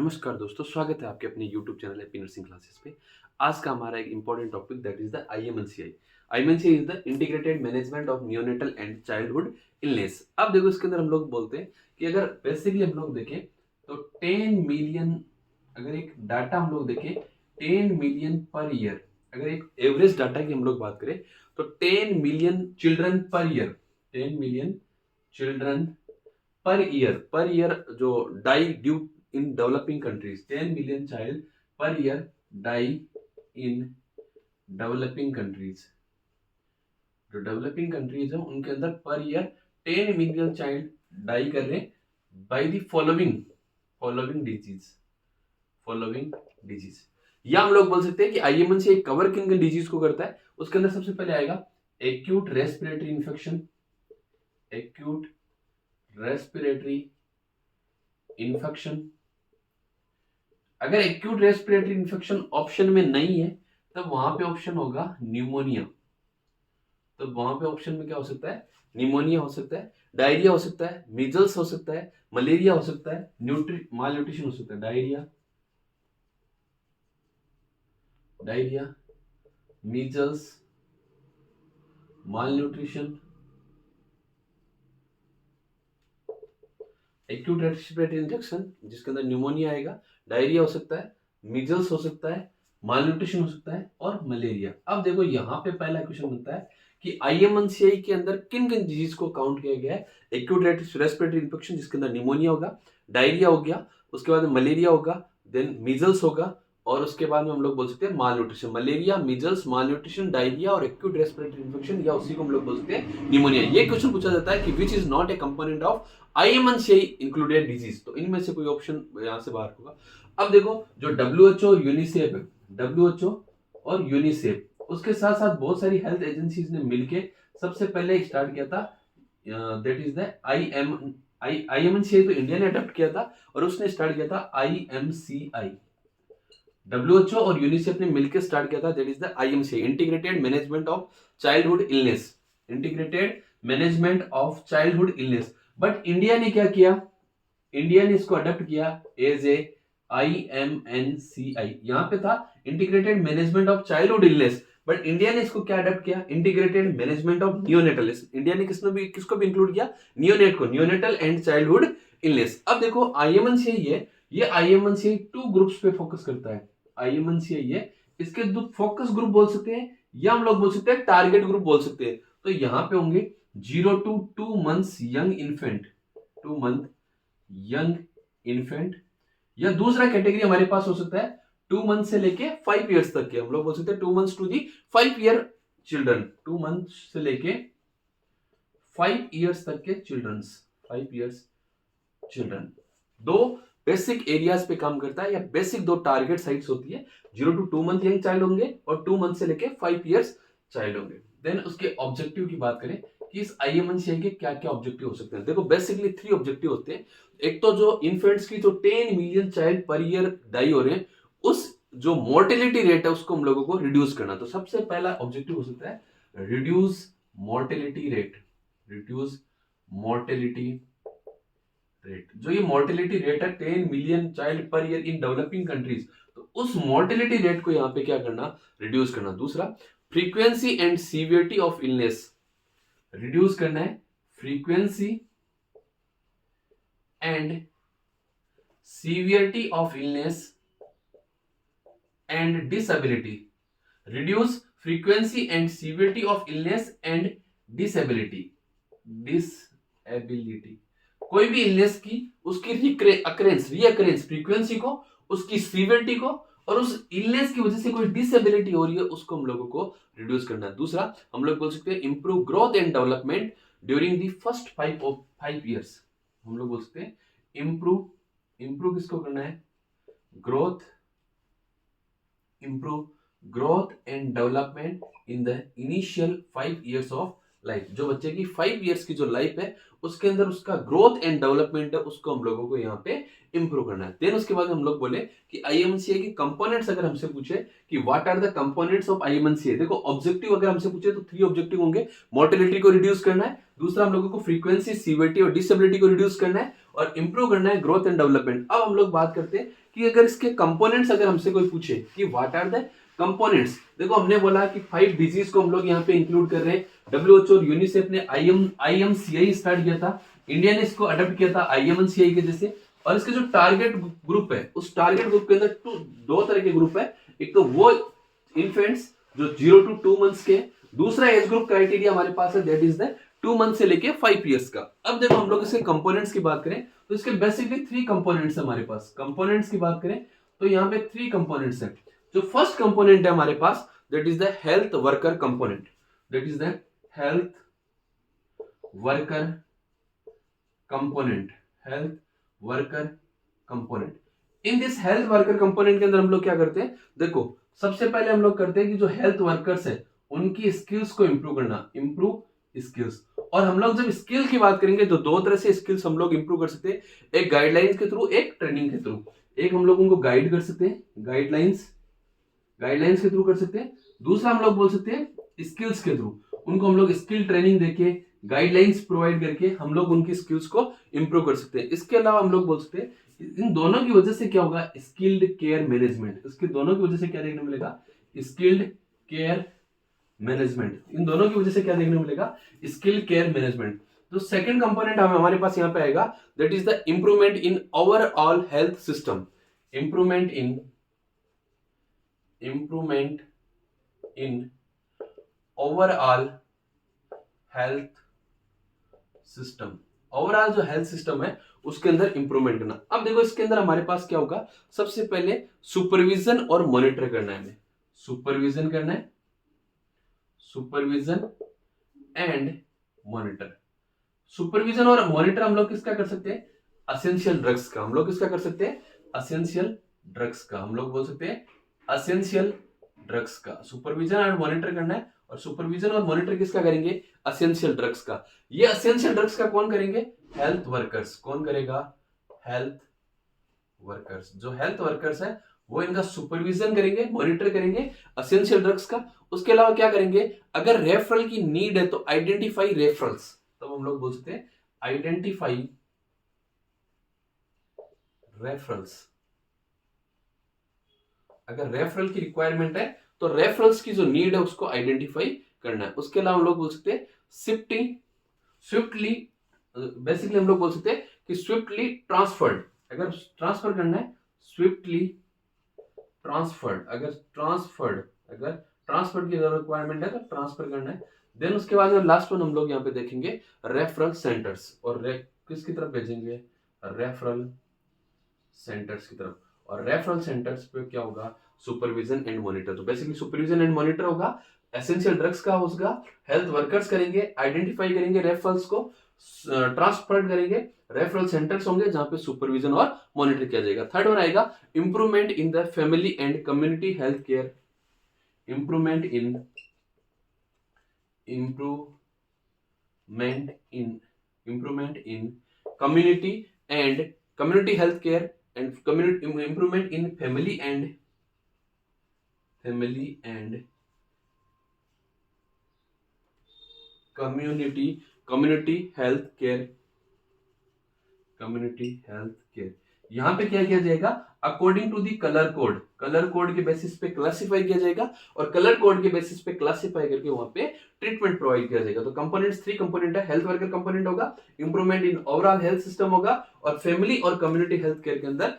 नमस्कार दोस्तों, स्वागत है आपके अपने YouTube channel happy nursing classes पे। आज का हमारा एक important topic that is the IMNCI। IMNCI is the integrated management of neonatal and childhood illness. अब देखो इसके अंदर हम लोग बोलते हैं कि अगर बेसिकली हम लोग देखें तो 10 मिलियन, अगर एक डाटा हम लोग देखें 10 मिलियन पर ईयर, अगर एक एवरेज डाटा की हम लोग बात करें तो 10 million children per year, 10 million children per year जो die due in developing countries, 10 million child per year die in developing countries. जो डेवलपिंग कंट्रीज है उनके अंदर पर ईयर 10 मिलियन चाइल्ड डाई कर रहे हैं बाय द फॉलोइंग डिजीज। या हम लोग बोल सकते हैं कि आईएमएन से एक कवर किन डिजीज को करता है। उसके अंदर सबसे पहले आएगा acute respiratory infection, acute respiratory infection. अगर एक्यूट रेस्पिरेटरी इंफेक्शन ऑप्शन में नहीं है तब वहां पे ऑप्शन होगा न्यूमोनिया। तो वहां पे ऑप्शन में क्या हो सकता है? न्यूमोनिया हो सकता है, डायरिया हो सकता है, मीजल्स हो सकता है, मलेरिया हो सकता है, माल न्यूट्रिशन हो सकता है। डायरिया, मीजल्स, माल न्यूट्रिशन, एक्यूट रेस्पिरेटरी इंफेक्शन जिसके अंदर न्यूमोनिया आएगा, डायरिया हो सकता है, मीजल्स हो सकता है, मालन्यूट्रिशन हो सकता है और मलेरिया। अब देखो यहाँ पे पहला क्वेश्चन बनता है कि आईएमएनसीआई के अंदर किन किन डिजीज को काउंट किया गया है। एक्यूट रेस्पिरेटरी इंफेक्शन जिसके अंदर निमोनिया होगा, डायरिया हो गया, उसके बाद मलेरिया होगा, देन मीजल्स होगा और उसके बाद में हम लोग बोल सकते हैं माल न्यूट्रिशन। मलेरिया, मीजल्स, माल न्यूट्रिशन, डायरिया और एक्यूट रेस्पिरेटरी इंफेक्शन, या उसी को हम लोग बोल सकते हैं निमोनिया। ये क्वेश्चन पूछा जाता है कि which is not a component of IMNCI included disease. तो इनमें से कोई ऑप्शन यहां से बाहर होगा। अब देखो जो डब्ल्यूएचओ और यूनिसेफ है, डब्ल्यूएचओ और यूनिसेफ, उसके साथ साथ बहुत सारी हेल्थ एजेंसीज ने मिलके सबसे पहले स्टार्ट किया था, दैट इज द आईएमएनसीआई। तो इंडिया ने अडॉप्ट किया था और उसने स्टार्ट किया था आईएमसीआई। डब्ल्यूएचओ और यूनिसेफ ने मिलकर स्टार्ट किया था, that is the IMCI, integrated management of childhood illness, integrated management of childhood illness. But India ने क्या किया? इंडिया ने इसको अडॉप्ट किया एज ए IMNCI। यहां पे था integrated management of childhood illness, but India ने इसको क्या अडॉप्ट किया? Integrated management of neonatal. India ने किसको भी इंक्लूड किया? नियोनेट को, नियोनेटल एंड चाइल्डहुड इलनेस। अब देखो आईएमएनसीआई है, ये आईएमएनसीआई 2 ग्रुप्स पे फोकस करता है। आईएमएनसीआई है, इसके 2 फोकस ग्रुप बोल सकते हैं या हम लोग बोल सकते हैं टारगेट ग्रुप बोल सकते हैं। तो यहां पे होंगे 0 to 2 months young infant, 2 month young infant, या दूसरा कैटेगरी हमारे पास हो सकता है 2 मंथ से लेके 5 इयर्स तक के, हम लोग बोल सकते हैं 2 months to the 5 year children, 2 months से लेके 5 इयर्स तक के childrens, 5 years children. 2 basic areas पे काम करता है, या बेसिक 2 टारगेट साइट्स होती है। 0 to 2 month यंग चाइल्ड होंगे और 2 month से लेके 5 इयर्स चाइल्ड होंगे। देन उसके ऑब्जेक्टिव की बात करें कि इस आईएमएनसीआई के क्या क्या ऑब्जेक्टिव हो सकते हैं। देखो बेसिकली 3 ऑब्जेक्टिव होते हैं। एक तो जो इन्फेंट्स की जो 10 million child per year die हो रहे हैं, उस जो मोर्टेलिटी रेट है उसको हम लोगों को रिड्यूस करना। तो सबसे पहला ऑब्जेक्टिव हो सकता है reduce mortality rate, reduce mortality rate. जो ये मोर्टेलिटी रेट है 10 million child per year in developing countries, तो उस मोर्टेलिटी रेट को यहां पे क्या करना? रिड्यूस करना। दूसरा frequency and severity of illness, reduce करना है frequency and severity of illness and disability, reduce frequency and severity of illness and disability. कोई भी इलनेस की उसकी रीअकरेंस फ्रीक्वेंसी को, उसकी सीवियरिटी को, और उस इलनेस की वजह से कोई डिसेबिलिटी हो रही है उसको हम लोगों को रिड्यूस करना है। दूसरा हम लोग बोल सकते हैं improve growth and development during the first 5 years. हम लोग बोल सकते हैं इंप्रूव किसको करना है? Improve growth and development in the initial 5 years of life. जो बच्चे की 5 इयर्स की जो लाइफ है उसके अंदर उसका ग्रोथ एंड डेवलपमेंट है, उसको हम लोगों को यहाँ पे इंप्रूव करना है। देन उसके बाद हम लोग बोले कि आईएमसीआई की कंपोनेंट्स अगर हमसे पूछे कि what are the components of IMCI, देखो ऑब्जेक्टिव अगर हमसे पूछे तो 3 ऑब्जेक्टिव होंगे। मोर्टेलिटी को रिड्यूस करना है, दूसरा हम लोगों को फ्रीक्वेंसी, सीवियरिटी और डिसेबिलिटी को रिड्यूस करना है, और इंप्रूव करना है ग्रोथ एंड डेवलपमेंट। अब हम लोग बात करते हैं कि अगर इसके कंपोनेंट्स अगर हमसे कोई पूछे कि व्हाट आर द कंपोनेंट्स, देखो हमने बोला कि 5 डिजीज को हम लोग यहाँ पे इंक्लूड कर रहे हैं। डब्ल्यूएचओ और यूनिसेफ ने आईएमसीआई स्टार्ट किया था, इंडिया ने इसको अडॉप्ट किया था आईएमसीआई के जैसे। और इसके जो टारगेट ग्रुप है, उस टारगेट ग्रुप के अंदर दो तरह के ग्रुप है। एक तो वो इन्फेंट्स जो 0 to 2 मंथ्स के, दूसरा एज ग्रुप क्राइटेरिया हमारे पास है दैट इज द 2 मंथ से लेके 5 इयर्स का। अब देखो हम लोग इसके कंपोनेंट्स की बात करें तो इसके बेसिकली 3 कंपोनेंट्स है हमारे पास। कंपोनेंट्स की बात करें तो यहाँ पे 3 कंपोनेंट्स हैं। जो फर्स्ट कंपोनेंट है हमारे पास that is the health worker component, that is the health worker component, health worker component. In this health worker component के अंदर हम लोग क्या करते हैं, देखो सबसे पहले हम लोग करते हैं कि जो हेल्थ वर्कर्स है उनकी स्किल्स को इंप्रूव करना, इंप्रूव स्किल्स। और हम लोग जब स्किल की बात करेंगे तो 2 तरह से स्किल्स हम लोग इंप्रूव कर सकते हैं, एक गाइडलाइंस के थ्रू, एक ट्रेनिंग के थ्रू। एक हम लोग उनको गाइड कर सकते हैं, गाइडलाइंस के थ्रू कर सकते हैं। दूसरा हम लोग बोल सकते हैं स्किल्स के थ्रू, उनको हम लोग स्किल ट्रेनिंग देके, गाइडलाइंस प्रोवाइड करके हम लोग उनकी स्किल्स को इंप्रूव कर सकते हैं। इसके अलावा हम लोग बोल सकते हैं इन दोनों की वजह से क्या होगा, स्किल्ड केयर मैनेजमेंट। इसके दोनों की वजह से क्या देखने मिलेगा, स्किल्ड केयर मैनेजमेंट। इन दोनों की वजह से क्या देखने मिलेगा, स्किल केयर मैनेजमेंट। तो सेकंड कंपोनेंट हमारे पास यहाँ पे आएगा that is the improvement in overall health system, improvement in overall health system. Overall जो हेल्थ सिस्टम है उसके अंदर इंप्रूवमेंट करना। अब देखो इसके अंदर हमारे पास क्या होगा, सबसे पहले सुपरविजन और मॉनिटर करना है हमें, सुपरविजन करना है, सुपरविजन एंड मॉनिटर। सुपरविजन और मॉनिटर हम लोग किसका कर सकते हैं, असेंशियल ड्रग्स का। हम लोग किसका कर सकते हैं, असेंशियल ड्रग्स का। हम लोग बोल सकते हैं असेंशियल ड्रग्स का सुपरविजन एंड मॉनिटर करना है। और सुपरविजन और मॉनिटर किसका करेंगे, असेंशियल ड्रग्स का। ये असेंशियल ड्रग्स का कौन करेंगे, हेल्थ वर्कर्स। कौन करेगा, हेल्थ वर्कर्स। जो हेल्थ वर्कर्स है वो इनका सुपरविजन करेंगे, मॉनिटर करेंगे असेंशियल ड्रग्स का। उसके अलावा क्या करेंगे, अगर रेफरल की नीड है तो आइडेंटिफाई रेफरल्स, तब हम लोग बोल सकते हैं आइडेंटिफाई रेफरल्स। अगर रेफरल की रिक्वायरमेंट है तो रेफरल्स की जो नीड है उसको आइडेंटिफाई करना है। उसके अलावा हम लोग बोल सकते हैं स्विफ्टली, बेसिकली हम लोग बोल सकते हैं कि स्विफ्टली ट्रांसफर्ड। अगर ट्रांसफर करना है, स्विफ्टली ट्रांसफर्ड। अगर ट्रांसफर की रिक्वायरमेंट है तो ट्रांसफर करना है। देन उसके बाद लास्ट वन हम लोग यहाँ पे देखेंगे रेफरल सेंटर्स। और किसकी तरफ भेजेंगे, रेफरल सेंटर्स की तरफ। और रेफरल सेंटर्स पे क्या होगा, सुपरविजन एंड मॉनिटर। तो बेसिकली सुपरविजन एंड मॉनिटर होगा, एसेंशियल ड्रग्स का होगा, हेल्थ वर्कर्स करेंगे, आइडेंटिफाई करेंगे रेफरल्स को, ट्रांसफर करेंगे, रेफरल सेंटर्स होंगे जहां पे सुपरविजन और मॉनिटर किया जाएगा। थर्ड वन आएगा improvement in the family and community health care, improvement in community health care and improvement in family and community health care, यहाँ पे क्या किया जाएगा, according to the colour code के बेसिस पे क्लासिफाई किया जाएगा। और कलर कोड के बेसिस पे क्लासिफाई करके वहां पे ट्रीटमेंट प्रोवाइड किया जाएगा। तो कंपोनेंट्स 3 कंपोनेंट है, हेल्थ वर्कर कंपोनेंट होगा, improvement in overall health system होगा, और फैमिली और कम्युनिटी हेल्थ केयर के अंदर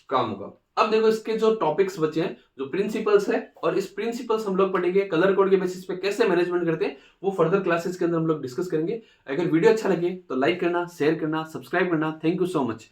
काम होगा। अब देखो इसके जो टॉपिक्स बचे हैं, जो प्रिंसिपल्स है, और इस प्रिंसिपल्स हम लोग पढ़ेंगे, कलर कोड के बेसिस पे कैसे मैनेजमेंट करते हैं वो फर्दर क्लासेस के अंदर हम लोग डिस्कस करेंगे। अगर वीडियो अच्छा लगे तो लाइक करना, शेयर करना, सब्सक्राइब करना। Thank you so much.